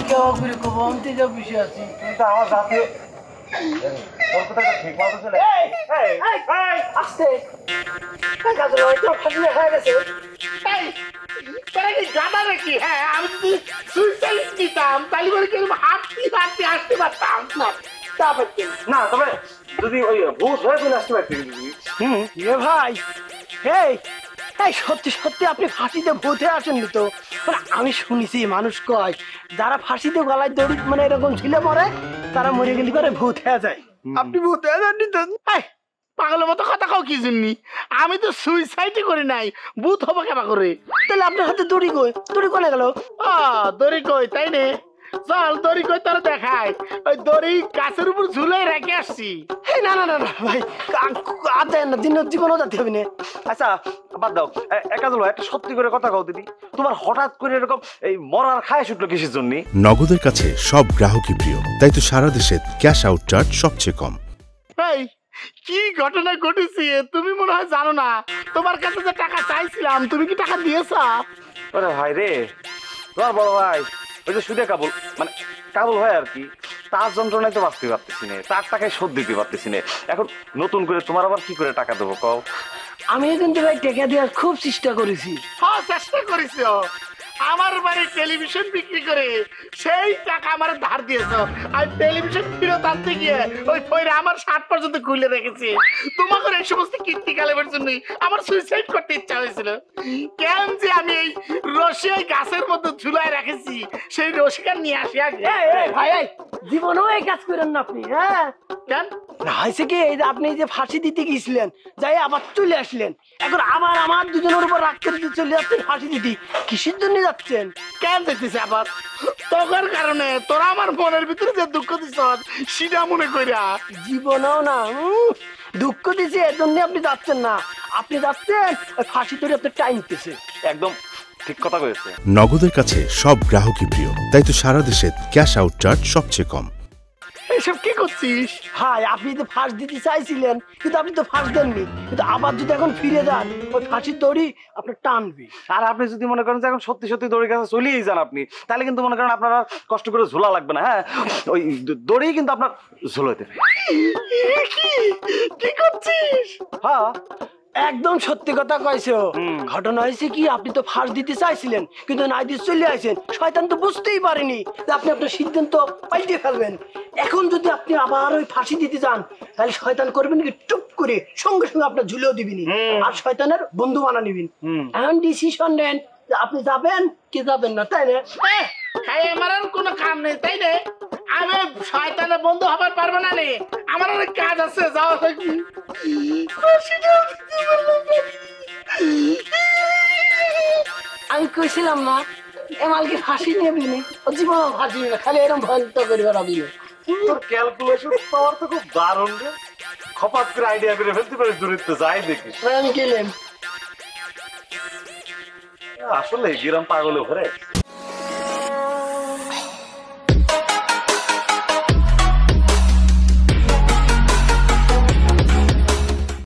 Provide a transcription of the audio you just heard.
কেউ করে কব আমি তো সব বিষয় আছি কিন্তু আমার জাতীয় তোর কথাটা ঠিক মতো চলে আস্তে কাজল হয়তো ফাঁসি হয়ে গেছে তোরা কি গাদা নাকি? হ্যাঁ, আমি যদি সুইসাইড দিতাম তাহলে বলে কেউ হাঁটতে হাঁটতে আসতে পারতাম না। তা পারছি না, তবে যদি ওই ভূত হয়ে চলে আসতে পারতি এ ভাই এই এই সত্যি সত্যি আপনি ফাঁসিতে ভূতে আসেননি তো? মানে আমি শুনেছি মানুষ কয় যারা ফাঁসিতে গলায় দড়ি মানে এরকম ঝিলে পড়ে তারা মরে গেলে করে ভূত হয়ে যায়। আপনি ভূত হয়ে যাননি তো? পাগলের মতো কথা কাও কি জন্যি? আমি তো সুইসাইডই করি নাই, ভূত হবো কেবা করে? তাহলে আপনার হাতে দড়ি কই? দড়ি কোনে গেল? দড়ি কই তাই নে? চল দড়ি কই তোর দেখায়। ওই দড়ি গাছের উপর ঝুলে রেখে আসছি। না না না না ভাই আর দেন না, দিনের জীবনও যাতে হবে না। আচ্ছা বাদ দাও, একা চলো একটা সত্যি করে কথা কও দিদি, তোমার হঠাৎ করে এরকম এই মরার খায় ছুটলো কিসের জন্য? নগদের কাছে সব গ্রাহকই প্রিয়, তাই তো সারা দেশে ক্যাশ আউট চার্জ সবচেয়ে কম। এই কি ঘটনা ঘটেছে তুমি মনে হয় জানো না। তোমার কাছে যে টাকা চাইছিলাম তুমি কি টাকা দিয়েছা? আরে ভাই রে, তোমার বড় ভাই ওই যে সুদে কাবুল মানে কাবুল হয় আর কি, তার যন্ত্রণায় তো বাঁচতে পারতেছি না, তার টাকায় শোধ দিতে পারতেছি না। এখন নতুন করে তোমার আবার কি করে টাকা দেবো কও? আমি কিন্তু ভাই টাকা দেওয়ার খুব চেষ্টা করেছি। হ্যাঁ চেষ্টা করেছ, আমার বাড়ি টেলিভিশন বিক্রি করে সেই টাকা আমার ধার দিয়েছ। আর টেলিভিশন ফেরত আনতে গিয়ে ওই ফইরা আমার শার্ট পর্যন্ত খুলে রেখেছি। তোমাকে এই সমস্ত কীর্তি কালেমের জন্যই আমার সুইসাইড করতে ইচ্ছা হয়েছিল। কেন যে আমি এই রশি ওই গাছের মধ্যে ঝুলায় রেখেছি সেই রশিটা নিয়ে আসি আগে। ভাই জীবনেও এই কাজ করেন না আপনি। হ্যাঁ কেন না হয়েছে কি এই যে আপনি যে ফাঁসি দিতে গিয়েছিলেন যাই আবার চলে আসলেন, এখন আবার আমার দুজনের উপর রাগ করে দিয়ে চলে যাচ্ছেন ফাঁসি দিতে, কিসের জন্য যাচ্ছেন? কেন দেখতেছে আবার? তোর কারণে তোরা আমার মনের ভিতরে যে দুঃখ দিছ সেটা মনে কইরা। জীবনেও না দুঃখ দিছে এর জন্য আপনি যাচ্ছেন না, আপনি যাচ্ছেন ওই ফাঁসি ধরে আপনার টাইম দিতেছে। একদম ঠিক কথা কয়েছে। নগদের কাছে সব গ্রাহকই প্রিয়, তাই তো সারা দেশে ক্যাশ আউট চার্জ সবচেয়ে কম। এসব কি করছিস? ভাই আপনি তো ফাঁস দিতে চাইছিলেন কিন্তু আপনি তো ফাঁস দেননি, কিন্তু আবার যদি এখন ফিরে যান ওই ফাঁসির দড়ি আপনার টানবে। আর আপনি যদি মনে করেন যে এখন সত্যি সত্যি দড়ির কাছে চলেই যান আপনি, তাহলে কিন্তু মনে করেন আপনার আর কষ্ট করে ঝোলা লাগবে না। হ্যাঁ, ওই দড়ি কিন্তু আপনার ঝোলাইতে কি করছিস? হ্যাঁ একদম সত্যি কথা কইছো। ঘটনা হয়েছে কি আপনি তো ফাঁস দিতে চাইছিলেন কিন্তু না দিয়ে চলে আসেন, শয়তান তো বুঝতেই পারেনি যে আপনি আপনার সিদ্ধান্ত পাল্টে ফেলবেন। এখন যদি আপনি আবার ওই ফাঁসি দিতে যান তাহলে শয়তান করবেন কি টুপ করে সঙ্গে সঙ্গে আপনার ঝুলেও দিবিনি আর শয়তানের বন্ধু বানা নিবেন। এখন ডিসিশন নেন যে আপনি যাবেন কি যাবেন না, তাই না? হ্যাঁ আমার আর কোনো কাম নেই তাই না? আমি শয়তানের বন্ধু হবার পারবো না রে, আমার অনেক কাজ আছে যাওয়া থাকি। আমি কইছিলাম না এমালকে ফাঁসি নেবি না, ও জীবন ফাঁসি নেবে, খালি এরকম ভয়ন্ত করে বেড়াবি না। তোর ক্যালকুলেশন পাওয়ার তো খুব দারুণ রে, খপাত করে আইডিয়া করে ফেলতে পারিস দূরিত্ব যাই দেখিস। আমি গেলেন আসলে গিরাম পাগলে ভরে।